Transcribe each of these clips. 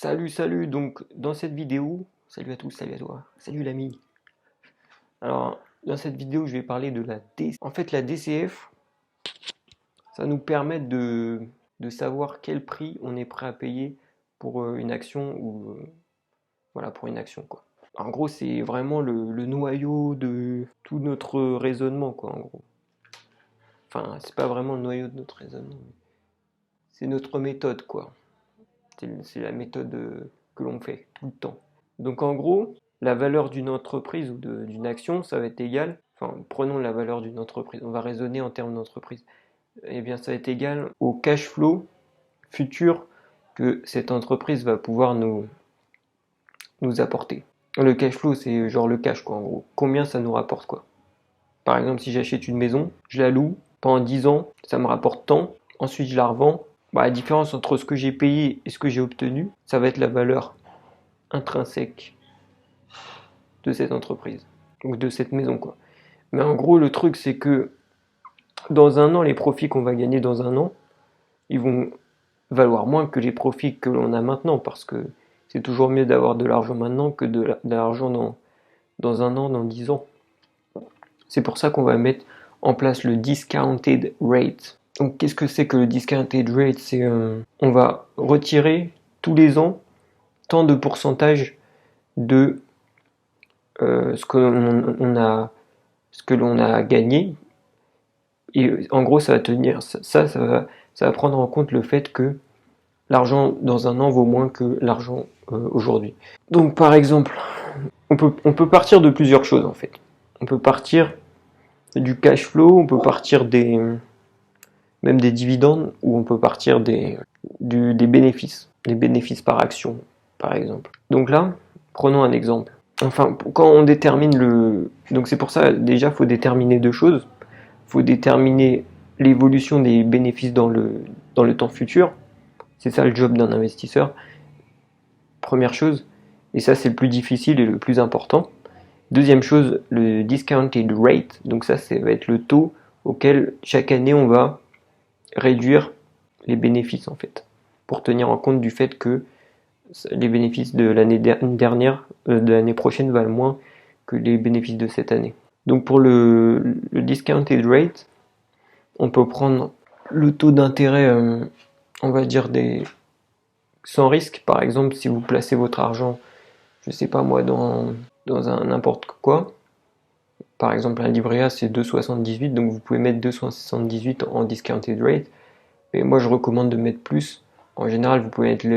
Salut, donc dans cette vidéo, salut à tous, salut à toi, salut l'ami. Alors, dans cette vidéo, je vais parler de la DCF. En fait, la DCF, ça nous permet de savoir quel prix on est prêt à payer pour une action ou voilà, pour une action quoi. En gros, c'est vraiment le noyau de tout notre raisonnement quoi, en gros. Enfin, c'est pas vraiment le noyau de notre raisonnement, mais c'est notre méthode quoi. C'est la méthode que l'on fait tout le temps. Donc en gros, la valeur d'une entreprise ou d'une action, ça va être égal, enfin prenons la valeur d'une entreprise, on va raisonner en termes d'entreprise, eh bien ça va être égal au cash flow futur que cette entreprise va pouvoir nous apporter. Le cash flow, c'est genre le cash quoi en gros, combien ça nous rapporte quoi. Par exemple, si j'achète une maison, je la loue, pendant 10 ans, ça me rapporte tant, ensuite je la revends, la différence entre ce que j'ai payé et ce que j'ai obtenu, ça va être la valeur intrinsèque de cette entreprise, ou de cette maison quoi. Mais en gros, le truc c'est que dans un an, les profits qu'on va gagner dans un an, ils vont valoir moins que les profits que l'on a maintenant, parce que c'est toujours mieux d'avoir de l'argent maintenant que de l'argent dans un an, dans 10 ans. C'est pour ça qu'on va mettre en place le discounted rate. Donc qu'est-ce que c'est que le discounted rate? C'est on va retirer tous les ans tant de pourcentage de ce que l'on a gagné. Et en gros, ça va tenir, ça va prendre en compte le fait que l'argent dans un an vaut moins que l'argent aujourd'hui. Donc par exemple, on peut partir de plusieurs choses en fait. On peut partir du cash flow, on peut partir même des dividendes, ou on peut partir des bénéfices par action, par exemple. Donc là, prenons un exemple. Enfin, quand on détermine donc c'est pour ça, déjà, il faut déterminer deux choses. Il faut déterminer l'évolution des bénéfices dans le temps futur. C'est ça le job d'un investisseur. Première chose. Et ça, c'est le plus difficile et le plus important. Deuxième chose, le discounted rate. Donc ça va être le taux auquel chaque année on va réduire les bénéfices en fait. Pour tenir en compte du fait que les bénéfices de l'année dernière, de l'année prochaine valent moins que les bénéfices de cette année. Donc pour le discounted rate, on peut prendre le taux d'intérêt, on va dire sans risque. Par exemple, si vous placez votre argent, je sais pas moi, dans un n'importe quoi, par exemple un livret A c'est 2,78, donc vous pouvez mettre 2,78 en discounted rate. Mais moi je recommande de mettre plus. En général, vous pouvez mettre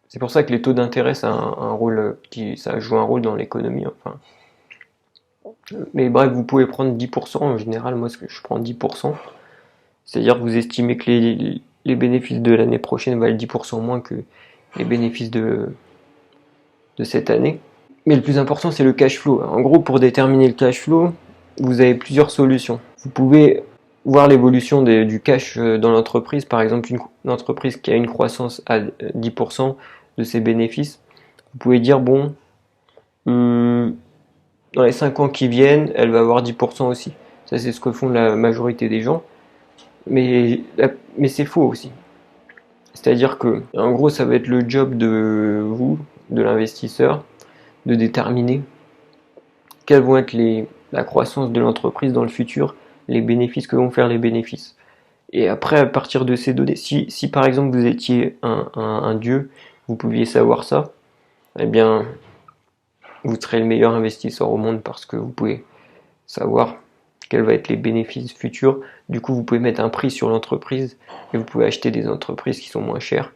c'est pour ça que les taux d'intérêt, ça a un rôle ça joue un rôle dans l'économie. Enfin, mais bref, vous pouvez prendre 10%. En général, moi, je prends 10%. C'est-à-dire que vous estimez que les bénéfices de l'année prochaine valent 10% moins que les bénéfices de cette année. Mais le plus important, c'est le cash flow. En gros, pour déterminer le cash flow, vous avez plusieurs solutions. Vous pouvez voir l'évolution du cash dans l'entreprise. Par exemple, une entreprise qui a une croissance à 10% de ses bénéfices, vous pouvez dire, bon, dans les 5 ans qui viennent, elle va avoir 10% aussi. Ça, c'est ce que font la majorité des gens. Mais c'est faux aussi. C'est-à-dire que, en gros, ça va être le job de vous, de l'investisseur, de déterminer quelles vont être la croissance de l'entreprise dans le futur, les bénéfices que vont faire les bénéfices. Et après, à partir de ces données, si par exemple vous étiez un dieu, vous pouviez savoir ça, eh bien, vous serez le meilleur investisseur au monde parce que vous pouvez savoir quels vont être les bénéfices futurs. Du coup, vous pouvez mettre un prix sur l'entreprise et vous pouvez acheter des entreprises qui sont moins chères,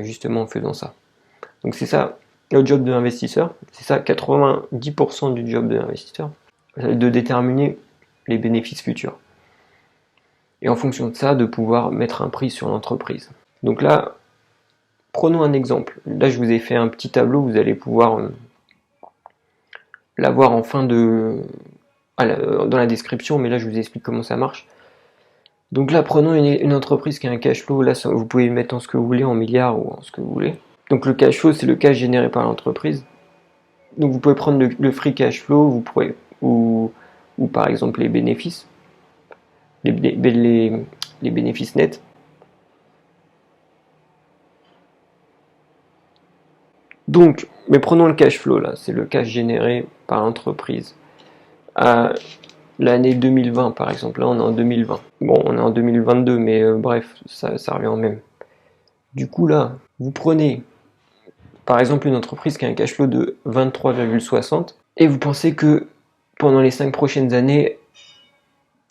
justement en faisant ça. Donc c'est ça le job de l'investisseur, c'est ça 90% du job de l'investisseur, de déterminer les bénéfices futurs. Et en fonction de ça, de pouvoir mettre un prix sur l'entreprise. Donc là, prenons un exemple. Là, je vous ai fait un petit tableau, vous allez pouvoir l'avoir en fin dans la description, mais là, je vous explique comment ça marche. Donc là, prenons une entreprise qui a un cash flow. Là, vous pouvez mettre en ce que vous voulez, en milliards ou en ce que vous voulez. Donc le cash flow, c'est le cash généré par l'entreprise. Donc vous pouvez prendre le free cash flow, vous pourrez, ou par exemple les bénéfices, les bénéfices nets. Donc, mais prenons le cash flow là, c'est le cash généré par l'entreprise à l'année 2020 par exemple. Là, on est en 2020. Bon, on est en 2022, mais bref, ça revient au même. Du coup, là, vous prenez par exemple une entreprise qui a un cash flow de 23,60 et vous pensez que pendant les 5 prochaines années,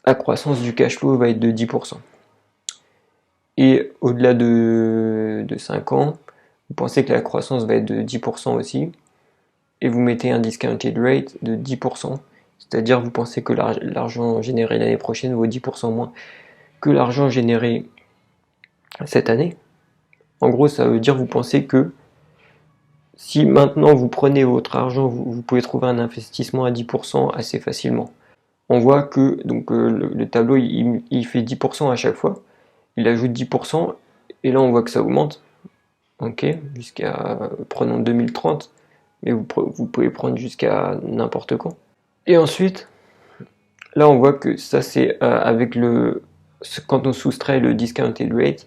la croissance du cash flow va être de 10%. Et au-delà de 5 ans, vous pensez que la croissance va être de 10% aussi, et vous mettez un discounted rate de 10%, c'est-à-dire vous pensez que l'argent généré l'année prochaine vaut 10% moins que l'argent généré cette année. En gros, ça veut dire vous pensez que si maintenant vous prenez votre argent, vous pouvez trouver un investissement à 10% assez facilement. On voit que donc, le tableau il fait 10% à chaque fois, il ajoute 10%, et là on voit que ça augmente, ok, jusqu'à, prenons 2030, mais vous pouvez prendre jusqu'à n'importe quand. Et ensuite, là on voit que ça c'est avec quand on soustrait le discounted rate,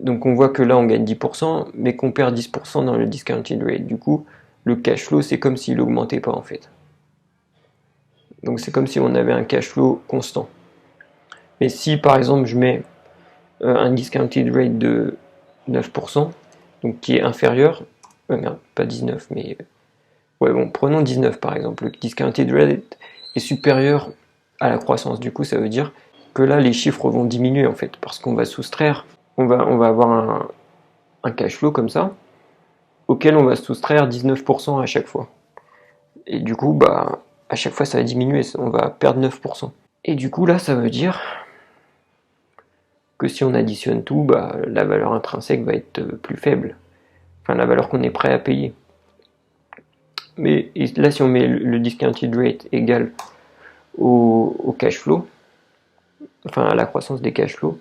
donc on voit que là on gagne 10%, mais qu'on perd 10% dans le discounted rate. Du coup, le cash flow c'est comme s'il n'augmentait pas en fait. Donc c'est comme si on avait un cash flow constant. Mais si par exemple je mets un discounted rate de 9%, donc qui est inférieur, merde, pas 19, mais ouais, bon, prenons 19 par exemple. Le discounted rate est supérieur à la croissance. Du coup, ça veut dire que là, les chiffres vont diminuer en fait, parce qu'on va soustraire, on va avoir un cash flow comme ça, auquel on va soustraire 19% à chaque fois. Et du coup, bah, à chaque fois, ça va diminuer, on va perdre 9%. Et du coup, là, ça veut dire que si on additionne tout, bah, la valeur intrinsèque va être plus faible. Enfin, la valeur qu'on est prêt à payer. Mais là, si on met le discounted rate égal au cash flow, enfin à la croissance des cash flows,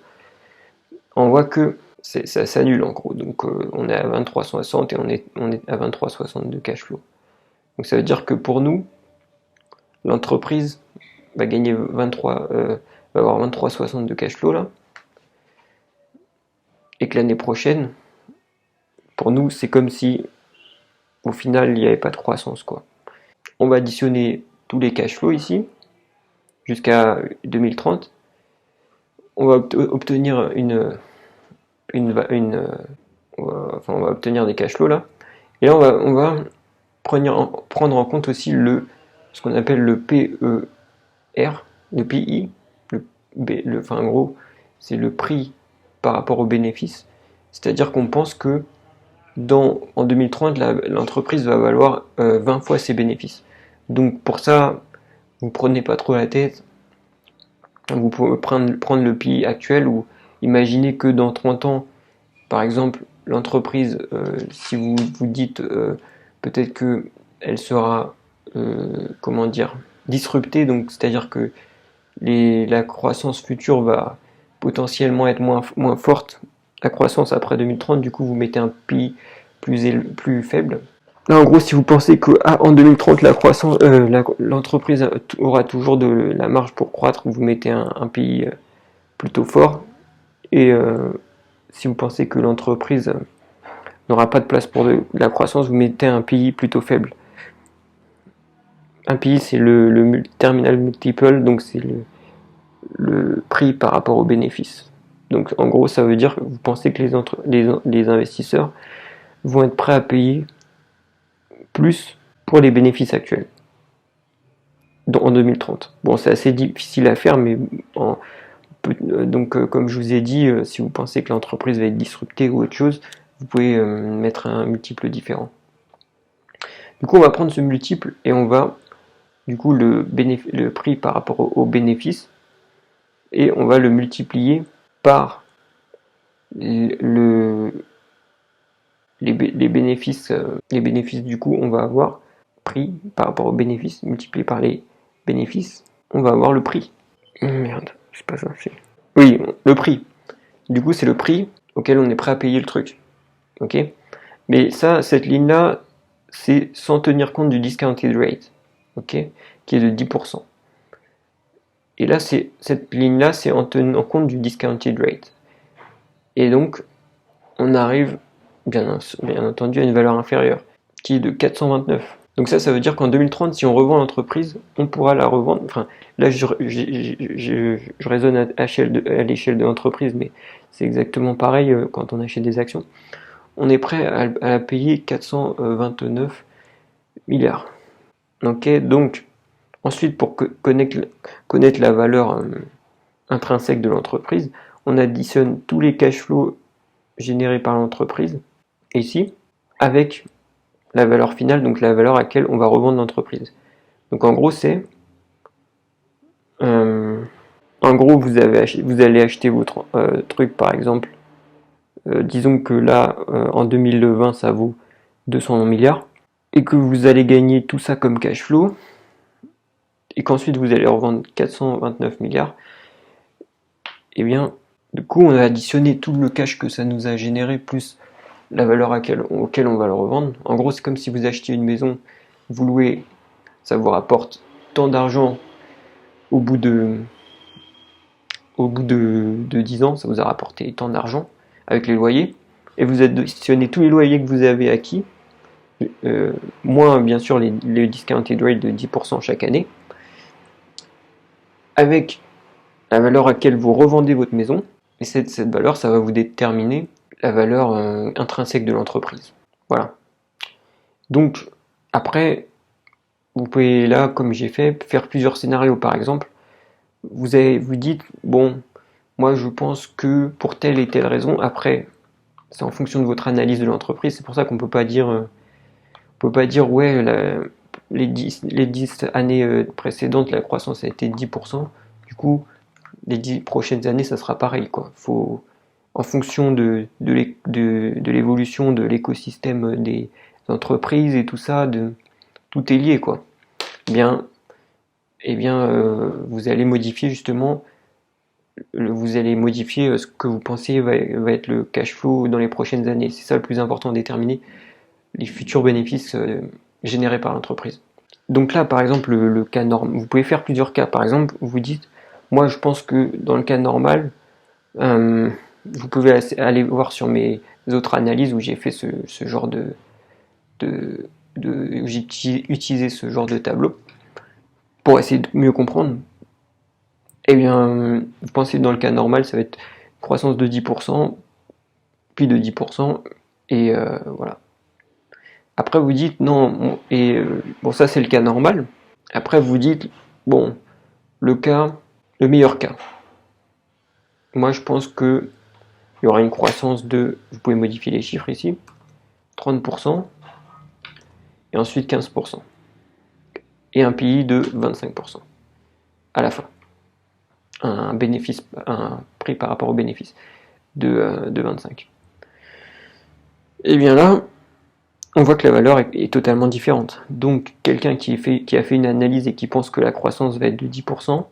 on voit que ça s'annule en gros. Donc on est à 23,60 et on est à 23,60 de cash flow. Donc ça veut dire que pour nous, l'entreprise va gagner 23, va avoir 23,60 de cash flow là, et que l'année prochaine, pour nous, c'est comme si au final il n'y avait pas de croissance quoi. On va additionner tous les cash flows ici jusqu'à 2030. On va obtenir on va obtenir des cash flows là. Et là, on va prendre en compte aussi ce qu'on appelle le PER, le PI, enfin en gros, c'est le prix par rapport au bénéfice. C'est-à-dire qu'on pense que en 2030, l'entreprise va valoir 20 fois ses bénéfices. Donc pour ça, vous prenez pas trop la tête. Vous pouvez prendre le PI actuel ou imaginez que dans 30 ans, par exemple, l'entreprise, si vous vous dites peut-être que elle sera, comment dire, disruptée, donc c'est-à-dire que la croissance future va potentiellement être moins forte, la croissance après 2030, du coup vous mettez un PI plus faible. Là, en gros, si vous pensez que en 2030, l'entreprise aura toujours de la marge pour croître, vous mettez un PI plutôt fort. Et si vous pensez que l'entreprise n'aura pas de place pour de la croissance, vous mettez un PI plutôt faible. Un PI, c'est le terminal multiple, donc c'est le prix par rapport au bénéfice. Donc en gros, ça veut dire que vous pensez que les investisseurs vont être prêts à payer plus pour les bénéfices actuels en 2030. Bon, c'est assez difficile à faire, mais donc comme je vous ai dit, si vous pensez que l'entreprise va être disruptée ou autre chose, vous pouvez mettre un multiple différent. Du coup, on va prendre ce multiple et on va, du coup, le prix par rapport au bénéfice, et on va le multiplier par les bénéfices. Les bénéfices, du coup, on va avoir prix par rapport au bénéfice multiplié par les bénéfices. On va avoir le prix. Merde, c'est pas ça. Oui, le prix. Du coup, c'est le prix auquel on est prêt à payer le truc. Ok? Mais ça, cette ligne-là, c'est sans tenir compte du discounted rate, ok, qui est de 10%. Et là, cette ligne-là, c'est en tenant compte du discounted rate. Et donc, on arrive, bien entendu, à une valeur inférieure. qui est de 429. Donc ça veut dire qu'en 2030, si on revend l'entreprise, on pourra la revendre. Enfin, là, je raisonne à l'échelle de l'entreprise, mais c'est exactement pareil quand on achète des actions. On est prêt à la payer 429 milliards. Ok, donc ensuite, pour connaître la valeur intrinsèque de l'entreprise, on additionne tous les cash flows générés par l'entreprise, ici, avec la valeur finale, donc la valeur à laquelle on va revendre l'entreprise. Donc en gros, c'est... en gros, vous allez acheter votre truc, par exemple. Disons que là, en 2020, ça vaut 200 milliards. Et que vous allez gagner tout ça comme cash flow. Et qu'ensuite, vous allez revendre 429 milliards. Et bien, du coup, on a additionné tout le cash que ça nous a généré, plus la valeur auquel on va le revendre. En gros, c'est comme si vous achetiez une maison, vous louez, ça vous rapporte tant d'argent au bout de 10 ans, ça vous a rapporté tant d'argent avec les loyers, et vous additionnez tous les loyers que vous avez acquis, moins bien sûr les discounted rate de 10% chaque année, avec la valeur à laquelle vous revendez votre maison, et cette valeur, ça va vous déterminer la valeur intrinsèque de l'entreprise. Voilà. Donc, après, vous pouvez là, comme j'ai fait, faire plusieurs scénarios. Par exemple, vous dites, bon, moi je pense que pour telle et telle raison, après, c'est en fonction de votre analyse de l'entreprise, c'est pour ça qu'on peut pas dire, ouais, les 10 années précédentes, la croissance a été 10%, du coup, les 10 prochaines années, ça sera pareil, quoi. Faut, en fonction de l'évolution de l'écosystème des entreprises et tout ça, tout est lié, quoi. Vous allez modifier justement, ce que vous pensez va être le cash flow dans les prochaines années. C'est ça le plus important, déterminer les futurs bénéfices générés par l'entreprise. Donc là, par exemple, le cas normal, vous pouvez faire plusieurs cas. Par exemple, vous dites, moi je pense que dans le cas normal, vous pouvez aller voir sur mes autres analyses où j'ai fait ce genre où j'ai utilisé ce genre de tableau pour essayer de mieux comprendre. Eh bien, vous pensez que dans le cas normal, ça va être croissance de 10%, puis de 10%, et voilà. Après, vous dites non, bon, ça c'est le cas normal. Après, vous dites, bon, le meilleur cas. Moi, je pense que il y aura une croissance de, vous pouvez modifier les chiffres ici, 30%, et ensuite 15%, et un PI de 25% à la fin. Un prix par rapport au bénéfice de 25. Et bien là, on voit que la valeur est totalement différente. Donc quelqu'un qui a fait une analyse et qui pense que la croissance va être de 10%,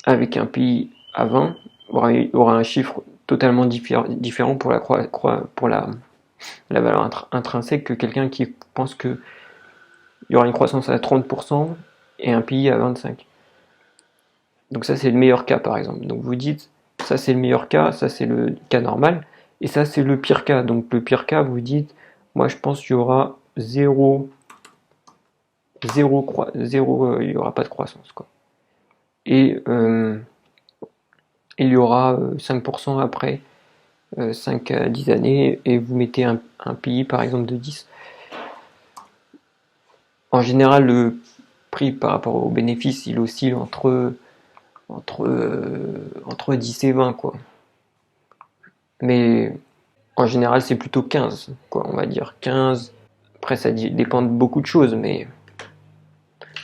avec un PI à 20, aura un chiffre totalement différent pour la valeur intrinsèque que quelqu'un qui pense qu'il y aura une croissance à 30% et un PI à 25. Donc ça c'est le meilleur cas par exemple. Donc vous dites, ça c'est le meilleur cas, ça c'est le cas normal, et ça c'est le pire cas. Donc le pire cas, vous dites, moi je pense qu'il y aura il n'y aura pas de croissance, quoi. Et il y aura 5% après 5 à 10 années, et vous mettez un PI par exemple de 10. En général, le prix par rapport au bénéfice, il oscille entre 10 et 20, quoi. Mais en général, c'est plutôt 15, quoi, on va dire 15. Après, ça dépend de beaucoup de choses, mais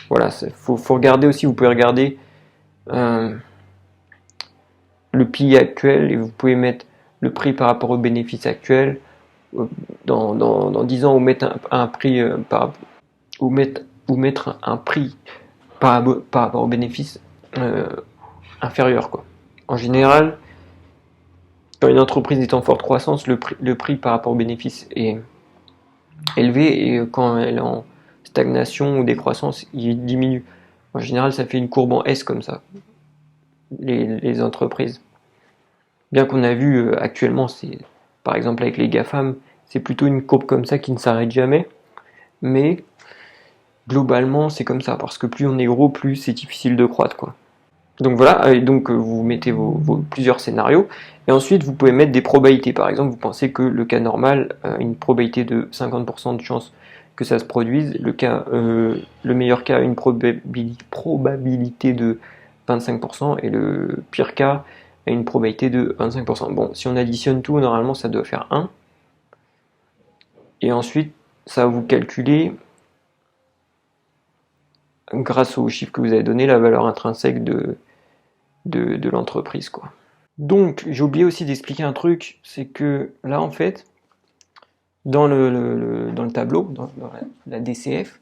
voilà, faut regarder aussi, vous pouvez regarder le PI actuel, et vous pouvez mettre le prix par rapport au bénéfice actuel. Dans 10 ans, vous mettez un prix mettre un prix par rapport au bénéfice inférieur, quoi. En général, quand une entreprise est en forte croissance, le prix par rapport au bénéfice est élevé, et quand elle est en stagnation ou décroissance, il diminue. En général, ça fait une courbe en S comme ça, les entreprises. Bien qu'on a vu actuellement, par exemple avec les GAFAM, c'est plutôt une courbe comme ça qui ne s'arrête jamais. mais globalement c'est comme ça, parce que plus on est gros, plus c'est difficile de croître, quoi. Donc voilà, et donc vous mettez vos plusieurs scénarios, et ensuite vous pouvez mettre des probabilités. Par exemple, vous pensez que le cas normal a une probabilité de 50% de chance que ça se produise, le meilleur cas a une probabilité de 25%, et le pire cas a une probabilité de 25%. Bon, si on additionne tout, normalement ça doit faire 1, et ensuite ça va vous calculer, grâce aux chiffres que vous avez donné, la valeur intrinsèque de l'entreprise, quoi. Donc, j'ai oublié aussi d'expliquer un truc, c'est que là, en fait, dans le tableau, dans la DCF,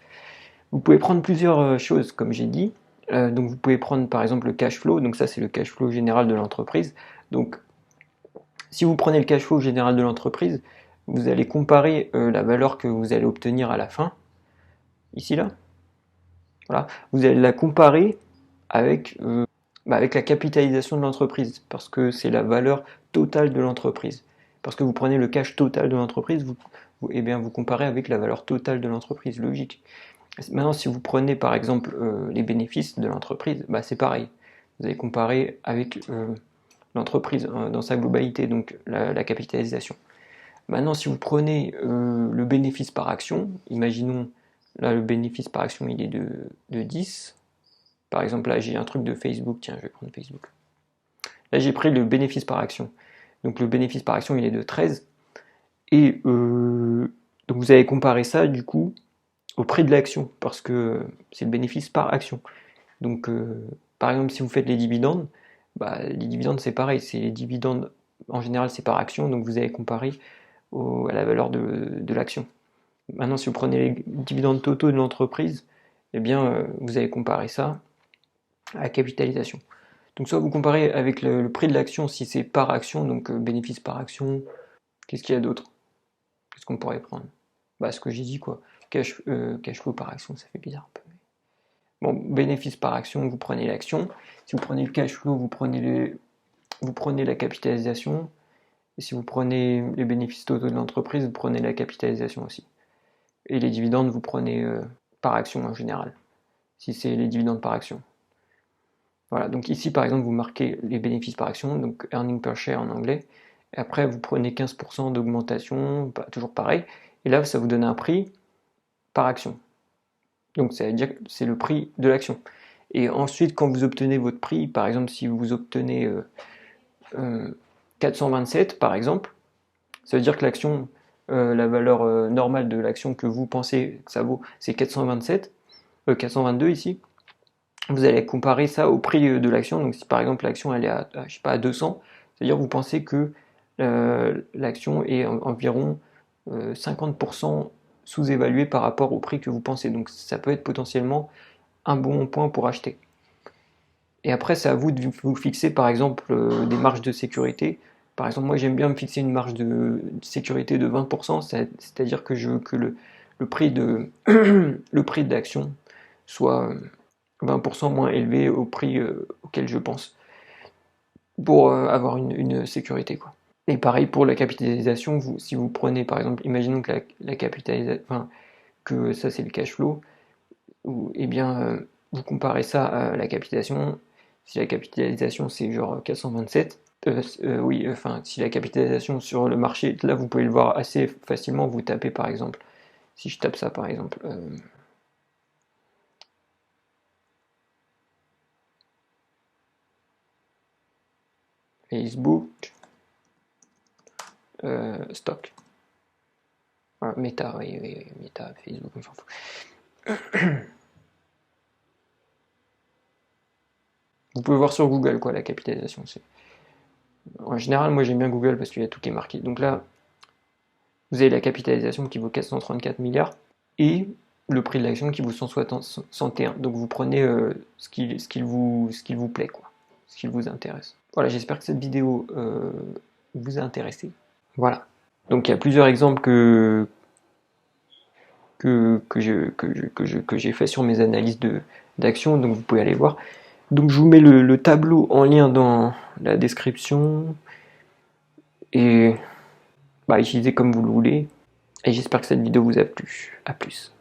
vous pouvez prendre plusieurs choses, comme j'ai dit. Donc, vous pouvez prendre par exemple le cash flow, donc ça, c'est le cash flow général de l'entreprise. Donc, si vous prenez le cash flow général de l'entreprise, vous allez comparer la valeur que vous allez obtenir à la fin, ici, là. Voilà. Vous allez la comparer avec, avec la capitalisation de l'entreprise, parce que c'est la valeur totale de l'entreprise. Parce que vous prenez le cash total de l'entreprise, eh bien, vous comparez avec la valeur totale de l'entreprise, logique. Maintenant, si vous prenez par exemple les bénéfices de l'entreprise, bah, c'est pareil. Vous allez comparer avec l'entreprise dans sa globalité, donc la capitalisation. Maintenant, si vous prenez le bénéfice par action, imaginons, là le bénéfice par action il est de 10. Par exemple, là j'ai un truc de Facebook, tiens, je vais prendre Facebook. Là j'ai pris le bénéfice par action. Donc le bénéfice par action il est de 13. Et donc vous allez comparer ça du coup au prix de l'action, parce que c'est le bénéfice par action. Donc par exemple si vous faites les dividendes, bah, les dividendes c'est pareil, c'est les dividendes en général c'est par action, donc vous allez comparer à la valeur de l'action. Maintenant si vous prenez les dividendes totaux de l'entreprise, eh bien vous allez comparer ça à la capitalisation. Donc soit vous comparez avec le prix de l'action si c'est par action, donc bénéfice par action, qu'est-ce qu'il y a d'autre? Qu'est-ce qu'on pourrait prendre? Bah ce que j'ai dit quoi, cash flow par action, ça fait bizarre un peu. Bon, bénéfice par action, vous prenez l'action. Si vous prenez le cash flow, vous prenez la capitalisation. Et si vous prenez les bénéfices totaux de l'entreprise, vous prenez la capitalisation aussi. Et les dividendes, vous prenez par action en général, si c'est les dividendes par action. Voilà, donc ici par exemple, vous marquez les bénéfices par action, donc earning per share en anglais. Et après, vous prenez 15% d'augmentation, toujours pareil. Et là, ça vous donne un prix par action. Donc ça veut dire que c'est le prix de l'action. Et ensuite, quand vous obtenez votre prix, par exemple, si vous obtenez 427, par exemple, ça veut dire que l'action, la valeur normale de l'action que vous pensez que ça vaut, c'est 422 ici. Vous allez comparer ça au prix de l'action. Donc si par exemple l'action elle est je sais pas, à 200, c'est-à-dire que vous pensez que l'action est environ 50% sous-évaluée par rapport au prix que vous pensez. Donc ça peut être potentiellement un bon point pour acheter. Et après, c'est à vous de vous fixer par exemple des marges de sécurité. Par exemple, moi j'aime bien me fixer une marge de sécurité de 20%, c'est-à-dire que je veux que le prix de le prix de l'action soit 20% moins élevé au prix auquel je pense, pour avoir une sécurité, quoi. Et pareil pour la capitalisation, si vous prenez par exemple, imaginons que la capitalisation, enfin, que ça c'est le cash flow, eh bien vous comparez ça à la capitalisation. Si la capitalisation c'est genre 427, oui, enfin si la capitalisation sur le marché, là vous pouvez le voir assez facilement, vous tapez par exemple, si je tape ça par exemple, Facebook, stock. Voilà, Meta, oui, Meta, Facebook, on s'en fout. Vous pouvez voir sur Google quoi la capitalisation. En général, moi j'aime bien Google parce qu'il y a tout qui est marqué. Donc là, vous avez la capitalisation qui vaut 434 milliards et le prix de l'action qui vaut 161. Donc vous prenez ce qu'il vous plaît, quoi, ce qui vous intéresse. Voilà, j'espère que cette vidéo vous a intéressé. Voilà. Donc il y a plusieurs exemples que j'ai fait sur mes analyses d'actions, donc vous pouvez aller voir. Donc je vous mets le tableau en lien dans la description et bah, utilisez comme vous le voulez. Et j'espère que cette vidéo vous a plu. A plus.